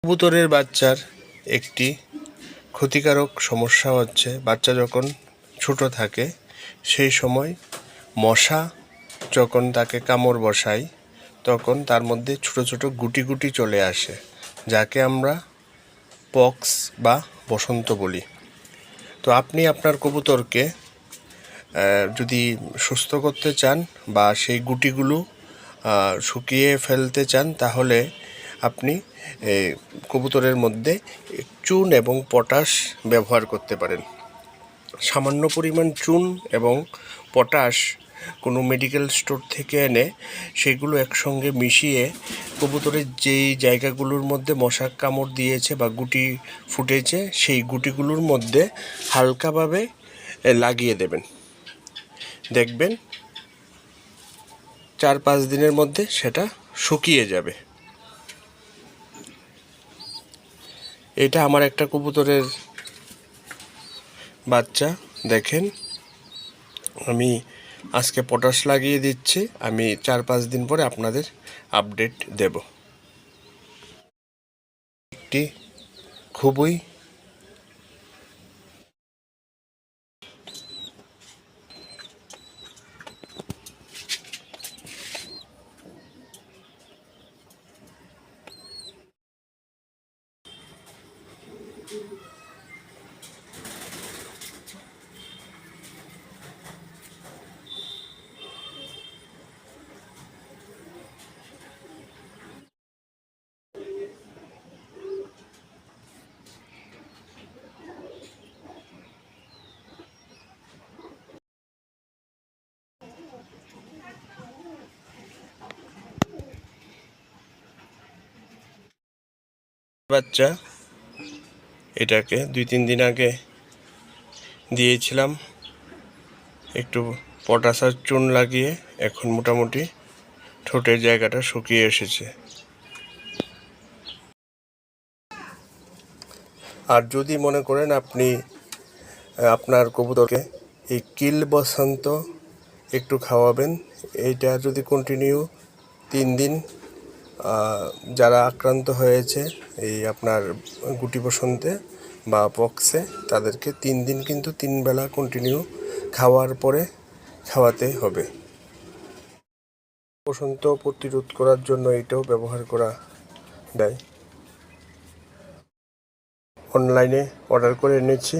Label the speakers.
Speaker 1: কবুতরের বাচ্চার একটি ক্ষতিকারক সমস্যা হচ্ছে, বাচ্চা যখন ছোট থাকে সেই সময় মশা যখন তাকে কামড় বসায় তখন তার মধ্যে ছোট ছোট গুটি গুটি চলে আসে, যাকে আমরা পক্স বা বসন্ত বলি। তো আপনি আপনার কবুতরকে যদি সুস্থ করতে চান বা সেই গুটিগুলো শুকিয়ে ফেলতে চান, তাহলে আপনি কবুতরের মধ্যে চুন এবং পটাশ ব্যবহার করতে পারেন। সামান্য পরিমাণ চুন এবং পটাশ কোনো মেডিকেল স্টোর থেকে এনে সেগুলো একসঙ্গে মিশিয়ে কবুতরের যেই জায়গাগুলোর মধ্যে মশা কামড় দিয়েছে বা গুটি ফুটেছে সেই গুটিগুলোর মধ্যে হালকাভাবে লাগিয়ে দেবেন। দেখবেন 4-5 দিনের মধ্যে সেটা শুকিয়ে যাবে। এটা আমার একটা কবুতরের বাচ্চা, দেখেন আমি আজকে পটাশ লাগিয়ে দিচ্ছি, আমি 4-5 দিন পরে আপনাদের আপডেট দেব। একটি খুবই বাচ্চা, এটাকে 2-3 দিন আগে দিয়েছিলাম একটু পটাশের চুন লাগিয়ে, এখন মোটামুটি ঠোঁটের জায়গাটা শুকিয়ে এসেছে। আর যদি মনে করেন আপনি আপনার কবুতরকে এই কিল বসন্ত একটু খাওয়াবেন, এইটা যদি কন্টিনিউ 3 দিন, যারা আক্রান্ত হয়েছে এই আপনার গুটি বসন্তে বা পক্সে, তাদেরকে 3 দিন কিন্তু 3 বেলা কন্টিনিউ খাওয়ার পরে খাওয়াতে হবে। বসন্ত প্রতিরোধ করার জন্য এটাও ব্যবহার করা দেয়। অনলাইনে অর্ডার করে এনেছি।